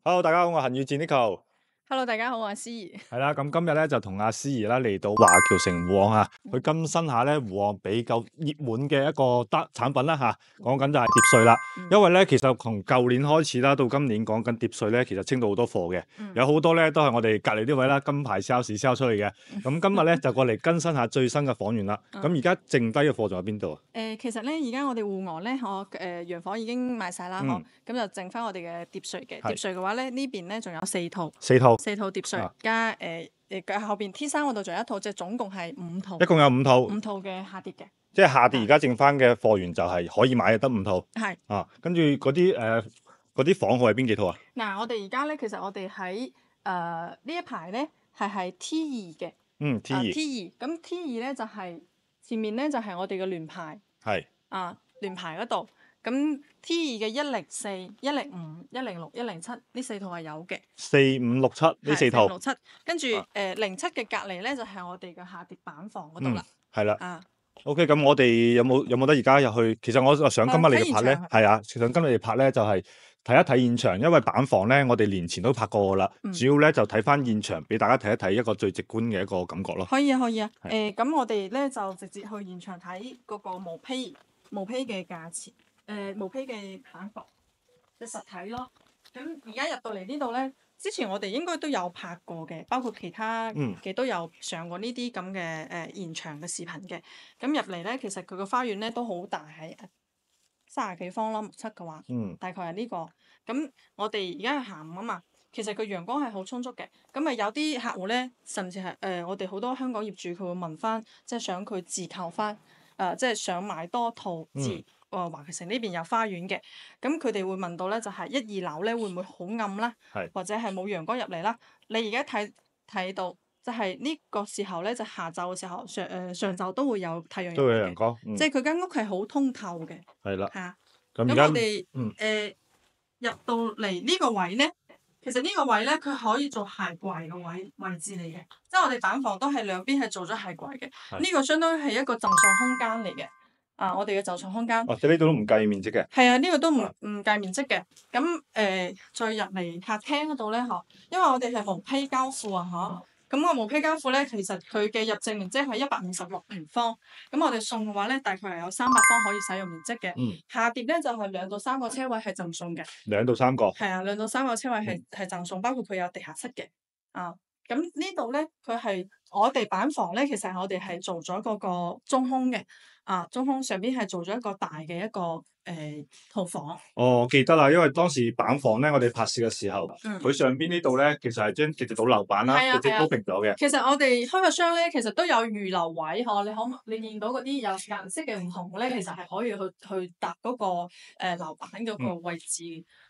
Hello，大家好，我係恆宇戰 Nico。Hello，大家好，我係思怡。係啦，咁今日咧就同阿思怡啦嚟到華僑城湖岸啊，去更新下咧湖岸比較熱門嘅一個產品啦嚇。講緊就係蝶稅啦，因為咧其實從舊年開始啦，到今年講緊蝶稅咧，其實清到好多貨嘅，有好多咧都係我哋隔離呢位啦金牌 sales sell 出去嘅。咁今日咧就過嚟更新下最新嘅房源啦。咁而家剩低嘅貨仲有邊度啊？其實咧而家我哋湖岸咧，洋房已經賣晒啦，咁就剩翻我哋嘅蝶稅嘅。蝶稅嘅話咧，呢邊咧仲有4套，4套蝶稅加後邊 T3嗰度仲有1套，即係總共係5套。一共有5套。5套嘅下跌嘅。即係下跌而家剩翻嘅貨源就係可以買嘅得5套。係。跟住嗰啲房號係邊幾套啊？嗱，我哋而家咧，其實我哋喺呢一排咧係 T2嘅。T2。咁 T2咧就係前面咧就係我哋嘅聯排。係。聯排嗰度。咁 T2嘅104、105、106、107呢4套係有嘅。4、5、6、7呢4套。4、5、6、7，跟住07嘅隔離咧就係我哋嘅下跌板房嗰度啦。係啦。OK， 咁我哋有冇得而家入去？其實我想今日你哋拍咧，係啊，想今日你哋拍咧就係睇一睇現場，因為板房咧我哋年前都拍過噶啦，主要咧就睇翻現場，俾大家睇一睇一個最直觀嘅一個感覺咯。可以啊。咁我哋咧就直接去現場睇嗰個毛坯嘅價錢，毛坯嘅板房嘅實體咯。咁而家入到嚟呢度咧，之前我哋應該都有拍過嘅，包括其他嘅都有上過呢啲咁嘅現場嘅視頻嘅。咁入嚟咧，其實佢個花園咧都好大，係30幾方咯，目測嘅話，大概係呢個。咁我哋而家係下午啊嘛，其實個陽光係好充足嘅。咁有啲客戶咧，甚至係我哋好多香港業主佢會問翻，即係想佢自購翻，即係想買多套華僑城呢邊有花園嘅。咁佢哋會問到咧，就係1、2樓咧會唔會好暗啦，或者係冇陽光入嚟啦？你而家睇到就係呢個時候咧，就下晝嘅時候，上晝都會有太陽入嚟嘅，都會有陽光，即係佢間屋係好通透嘅。係啦。咁我哋入到嚟呢個位咧，其實呢個位咧佢可以做鞋櫃嘅位置嚟嘅，即係我哋板房都係兩邊係做咗鞋櫃嘅。呢個相當於係一個贈送空間嚟嘅。我哋嘅贈送空間。或者呢度都唔計面積嘅。係啊，呢個都唔計面積嘅。咁再入嚟客廳嗰度咧，因為我哋係毛坯交付啊，咁個毛坯交付咧，其實佢嘅入證面積係156平方。咁我哋送嘅話咧，大概係有300方可以使用面積嘅。下碟咧就係2到3個車位係贈送嘅。2到3個。係啊，2到3個車位係贈送，包括佢有地下室嘅。咁呢度咧，佢係我哋板房咧，其實我哋係做咗嗰個中空嘅。中空上邊係做咗一個大嘅一個套房。我記得啦，因為當時板房咧，我哋拍攝嘅時候，佢上邊呢度咧，其實係將直接倒樓板啦，直接鋪平咗嘅。其實我哋開發商咧，其實都有預留位你見到嗰啲有顏色嘅唔同咧，其實係可以去搭嗰個樓板嗰個位置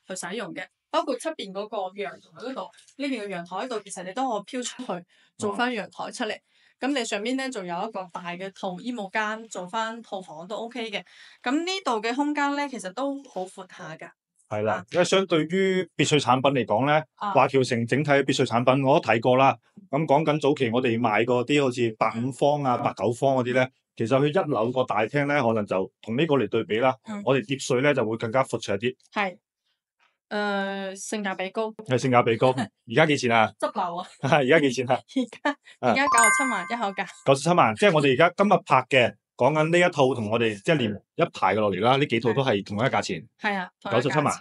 去使用嘅。包括出邊嗰個陽台嗰度，呢邊嘅陽台嗰度，其實你都可以飄出去做翻陽台出嚟。咁你上邊咧仲有一個大嘅套衣帽間，做翻套房都 OK 嘅。咁呢度嘅空間咧，其實都好闊下㗎。係啦，因為相對於別墅產品嚟講咧，華僑城整體嘅別墅產品我都睇過啦。咁講緊早期我哋買過啲好似85方啊、89方嗰啲咧，其實佢1樓個大廳咧，可能就同呢個嚟對比啦。我哋蝶稅咧就會更加闊綽啲。係。性價比高。係性價比高。而家幾錢啊？執樓啊！而家幾錢啊？而家97萬一口價。97萬，即係我哋而家今日拍嘅，講緊呢一套同我哋即係連一排嘅落嚟啦，呢幾套都係同一價錢。係啊，97萬。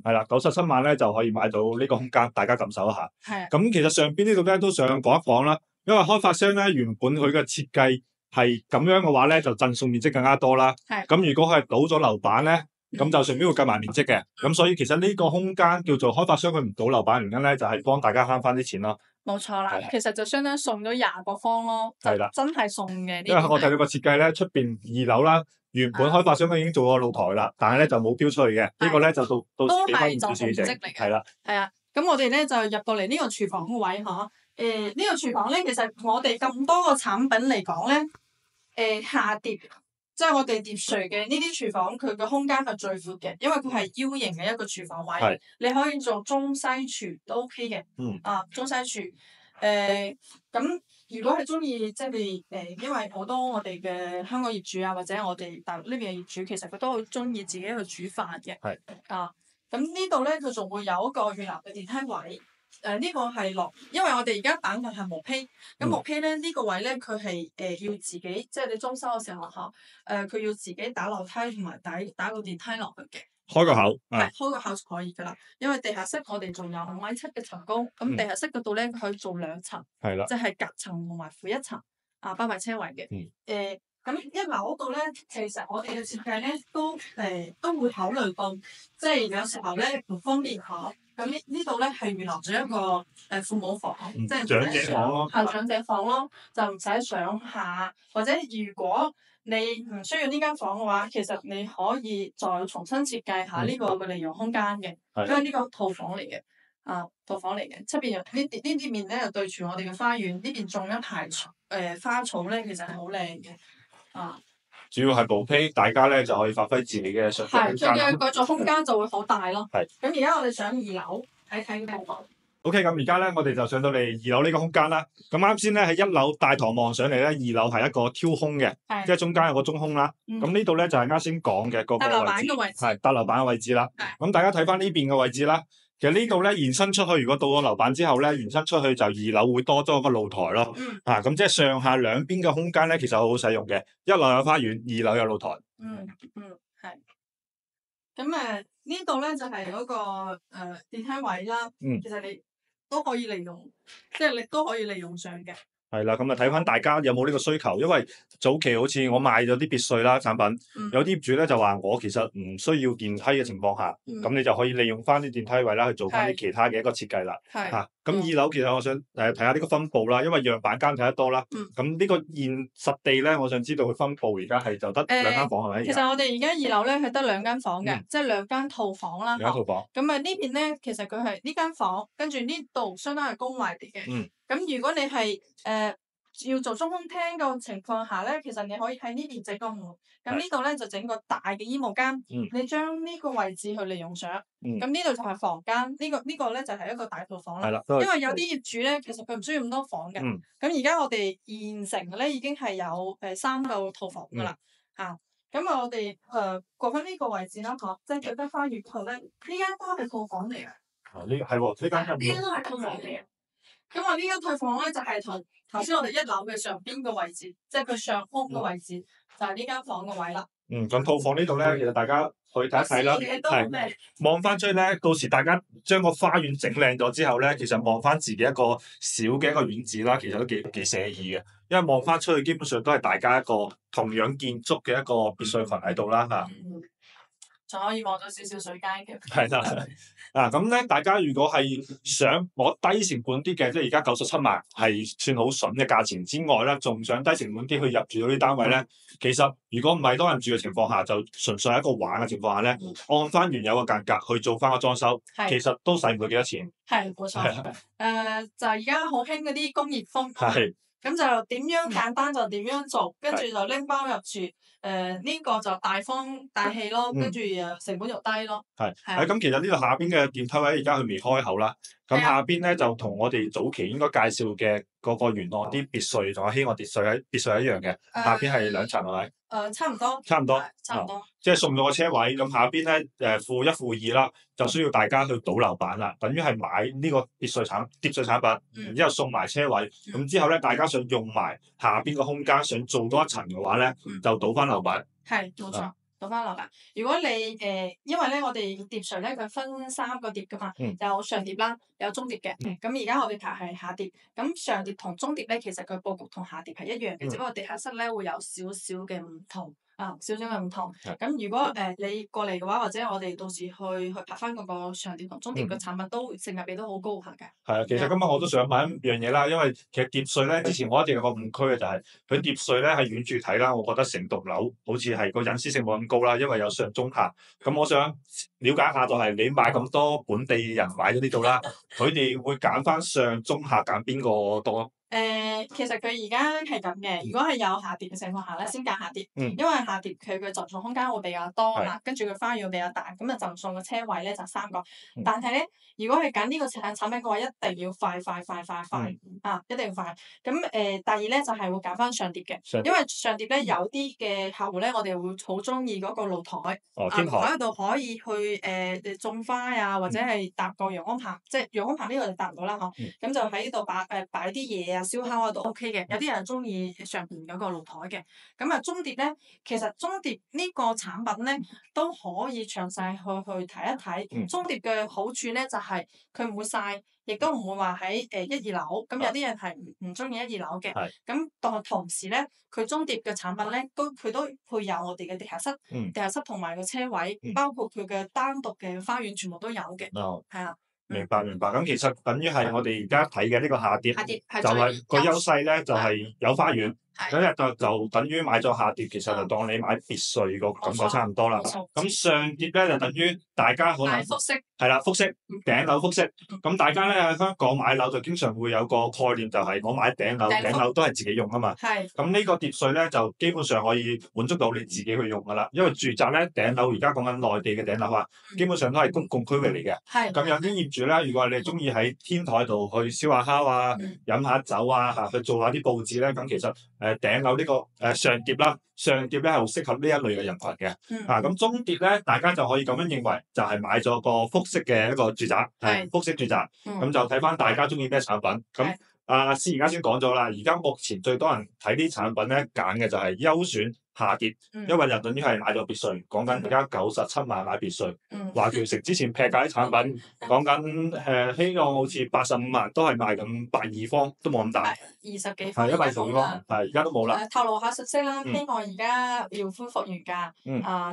係啦，97萬咧就可以買到呢個空間，大家感受一下。係。咁其實上邊呢度咧都想講一講啦，因為開發商咧原本佢嘅設計係咁樣嘅話咧，就贈送面積更加多啦。係。咁如果係倒咗樓板咧，咁就順便會計埋面積嘅。咁所以其實呢個空間叫做開發商佢唔倒樓板原因咧，就係幫大家慳翻啲錢咯。冇錯啦，其實就相當於送咗20個方咯。係啦，真係送嘅。因為我睇到個設計咧，出邊2樓啦，原本開發商都已經做過露台啦，但係咧就冇標出去嘅。呢個咧就到幾分唔算正。係啦。係啊，咁我哋咧就入到嚟呢個廚房個位呢個廚房咧，其實我哋咁多個產品嚟講咧，下碟。即係我哋蝶稅嘅呢啲廚房，佢嘅空間係最闊嘅，因為佢係 U 型嘅一個廚房位，你可以做中西廚都 OK 嘅。中西廚。咁如果係中意即係因為好多我哋嘅香港業主啊，或者我哋大陸呢邊嘅業主，其實佢都好中意自己去煮飯嘅。咁呢度咧佢仲會有一個預留嘅電梯位。呢個係落，因為我哋而家板嘅係毛坯，咁毛坯咧呢個位咧佢係要自己，即係你裝修嘅時候佢要自己打樓梯同埋打個電梯落去嘅。開個口，係開個口就可以㗎啦。因為地下室我哋仲有5.7米嘅層高，咁地下室嗰度咧可以做2層，係啦，即係隔層同埋負一層包埋車位嘅。咁一樓嗰度咧，其實我哋嘅設計咧都會考慮到，即係有時候咧唔方便可。咁呢度咧係預留咗一個父母房，即係長者房咯，係長者房咯，就唔使上下。或者如果你唔需要呢間房嘅話，其實你可以再重新設計下呢個嘅利用空間嘅，因為呢個套房嚟嘅，套房嚟嘅，出邊呢啲面咧又對住我哋嘅花園，呢邊種一排花草咧，其實係好靚嘅，主要係毛坯，大家咧就可以發揮自己嘅想像空間。係，佢嘅作空間就會好大咯。係。咁而家我哋上2樓睇睇個房。OK，咁而家咧我哋就上到嚟2樓呢個空間啦。咁啱先咧喺1樓大堂望上嚟咧，2樓係一個挑空嘅，即係中間有個中空啦。咁呢度咧就係啱先講嘅嗰個位置，係搭樓板嘅位置啦。咁大家睇翻呢邊嘅位置啦。其實呢度咧延伸出去，如果到咗樓板之後咧，延伸出去就2樓會多咗個露台咯。咁即係上下兩邊嘅空間咧，其實好好使用嘅。1樓有花園，2樓有露台。係。咁呢度咧就係嗰個電梯位啦。其實你都可以利用，即係你都可以利用上嘅。係啦，咁啊睇翻大家有冇呢個需求，因為早期好似我賣咗啲別墅啦產品，有啲業主咧就話我其實唔需要電梯嘅情況下，咁你就可以利用翻啲電梯位啦去做翻啲其他嘅一個設計啦。咁2樓其實我想睇下呢個分佈啦，因為樣板間睇得多啦。咁呢個現實地咧，我想知道佢分佈而家係就得2間房係咪？其實我哋而家2樓咧係得2間房嘅，即係2間套房啦。2間套房。咁呢邊咧，其實佢係呢間房，跟住呢度相當係工位嚟嘅。咁如果你係要做中空廳嘅情況下咧，其實你可以喺呢邊整個門，咁呢度咧就整個大嘅衣帽間，你將呢個位置去利用上。咁呢度就係房間，呢個咧就係一個大套房啦。因為有啲業主咧，其實佢唔需要咁多房嘅。咁而家我哋現成嘅咧已經係有3個套房噶啦。咁我哋過翻呢個位置啦，即係覺得花園套咧，呢間都係套房嚟嘅。呢係喎，呢間都係套房嚟嘅。咁我呢間套房咧就係同頭先我哋1樓嘅上邊嘅位置，即係佢上空嘅位置，就係呢間房嘅位啦。咁套房呢度咧，其實大家去睇一睇啦，係望翻出去咧，到時大家將個花園整靚咗之後咧，其實望翻自己一個小嘅一個院子啦，其實都幾寫意嘅，因為望翻出去基本上都係大家一個同樣建築嘅一個別墅群喺度啦嚇。仲可以望到少少水間嘅。係啦，咁咧，大家如果係想攞低成本啲嘅，即係而家97萬係算好筍嘅價錢之外咧，仲想低成本啲去入住到啲單位咧，其實如果唔係多人住嘅情況下，就純粹係一個玩嘅情況下咧，按翻原有嘅價格去做翻個裝修，其實都使唔到幾多錢。係冇錯。就而家好興嗰啲工業風。咁就點樣簡單就點樣做，跟住就拎包入住。呢個就大方大氣咯，跟住成本又低咯。咁其實呢度下邊嘅電梯位而家佢未開口啦。咁下邊咧就同我哋早期應該介紹嘅嗰個元朗啲別墅同阿希望別墅一樣嘅，下邊係2層係咪？差唔多。差唔多。即係送咗個車位，咁下邊咧負1負2啦，就需要大家去倒樓板啦，等於係買呢個疊墅產品，然之後送埋車位，咁之後咧大家想用埋下邊個空間，想做多一層嘅話咧，就倒翻樓板。係冇錯。倒翻落嚟。如果你因為咧我哋疊墅咧佢分3個疊噶嘛，有上疊啦，有中疊嘅。咁而家我哋排係下疊，咁上疊同中疊咧，其實佢佈局同下疊係一樣嘅，只不過地下室咧會有少少嘅唔同。少少嘅唔同。咁如果你過嚟嘅話，或者我哋到時去拍翻嗰個上疊同中疊嘅產品，都性價比都好高下嘅。係啊，其實今日我都想問一樣嘢啦，因為其實疊墅咧，之前我一直有個誤區嘅就係佢疊墅咧係遠處睇啦，我覺得成棟樓好似係個隱私性冇咁高啦，因為有上中下。咁我想了解下就係你買咁多本地人買咗呢度啦，佢哋會揀翻上中下揀邊個多？其實佢而家係咁嘅，如果係有下跌嘅情況下咧，先揀下跌，因為下跌佢嘅贈送空間會比較多啦，跟住佢花園會比較大，咁啊贈送嘅車位咧就3個。但係咧，如果係揀呢個產品嘅話，一定要快啊，一定要快。咁第二咧就係會揀翻上碟嘅，因為上碟咧有啲嘅客戶咧，我哋會好中意嗰個露台，天台嗰度可以去種花啊，或者係搭個陽光棚，即係陽光棚呢個就搭唔到啦嗬。咁就喺度擺啲嘢啊，燒烤嗰度 OK 嘅。有啲人中意上邊嗰個露台嘅。咁啊，中碟咧，其實中碟呢個產品咧都可以詳細去睇一睇。中碟嘅好處咧就係佢唔會曬，亦都唔會話喺一二樓。咁有啲人係唔中意一二樓嘅。咁同時咧，佢中碟嘅產品咧，佢都配有我哋嘅地下室，地下室同埋個車位，包括佢嘅單獨嘅花園，全部都有嘅。係啦。明白。咁其實等於係我哋而家睇嘅呢個下碟，就係個優勢咧，就係有花園。咁就等於買咗下碟，其實就當你買別墅個感覺差唔多啦。咁上碟咧就等於大家可能複式，係啦，複式頂樓複式。咁大家咧喺香港買樓就經常會有個概念，就係我買頂樓，頂樓都係自己用啊嘛。咁呢個碟稅咧就基本上可以滿足到你自己去用噶啦。因為住宅咧頂樓而家講緊內地嘅頂樓啊，基本上都係公共區域嚟嘅。咁有啲業主咧，如果你中意喺天台度去燒下烤啊、飲下酒啊去做下啲佈置咧，咁其實頂樓呢個上碟啦，上碟咧係好適合呢一類嘅人群嘅。咁中碟咧，大家就可以咁樣認為，就係買咗個複式嘅一個住宅，複式住宅。咁就睇翻大家中意咩產品。咁阿師而家先講咗啦，而家目前最多人睇啲產品咧，揀嘅就係優選下跌，因為就等於係買咗別墅，講緊而家97萬買別墅。華僑城之前劈價啲產品，講緊希望好似85萬，都係賣緊82方，都冇咁大。20幾方。係120方，而家都冇啦。透露下信息啦，希望而家要恢復原價，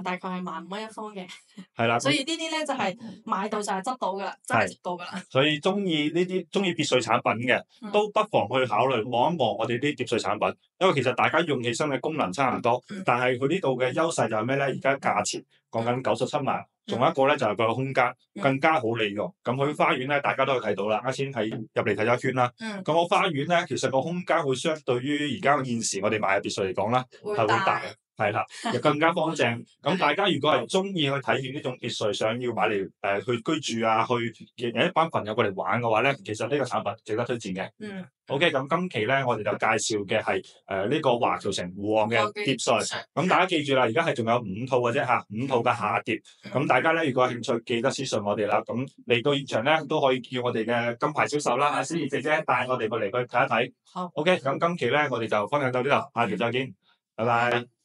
大概係15,000一方嘅。係啦。所以呢啲咧就係買到就係執到㗎啦，真係執到㗎啦。所以中意別墅產品嘅，都不妨去考慮望一望我哋啲碟稅產品，因為其實大家用起身嘅功能差唔多，但係佢呢度嘅優勢就係咩咧？而家價錢講緊97萬，仲有一個咧就係佢個空間更加好利用。咁佢花園咧，大家都可以睇到啦，啱先入嚟睇咗一圈啦。咁個花園咧，其實個空間會相對於而家現時我哋買嘅別墅嚟講啦，係會大。係啦，又更加方正。咁大家如果係中意去體驗呢種別墅，想要買嚟去居住啊，有一班朋友過嚟玩嘅話咧，其實呢個產品值得推薦嘅。OK， 咁今期咧我哋就介紹嘅係呢個華僑城湖岸嘅碟稅。咁大家記住啦，而家係仲有5套嘅啫嚇，5套嘅下碟。咁大家咧如果有興趣，記得私信我哋啦。咁嚟到現場咧都可以叫我哋嘅金牌銷售啦，阿思怡姐姐帶我哋過嚟去睇一睇。好。OK，咁今期咧我哋就分享到呢度，下期再見，拜拜。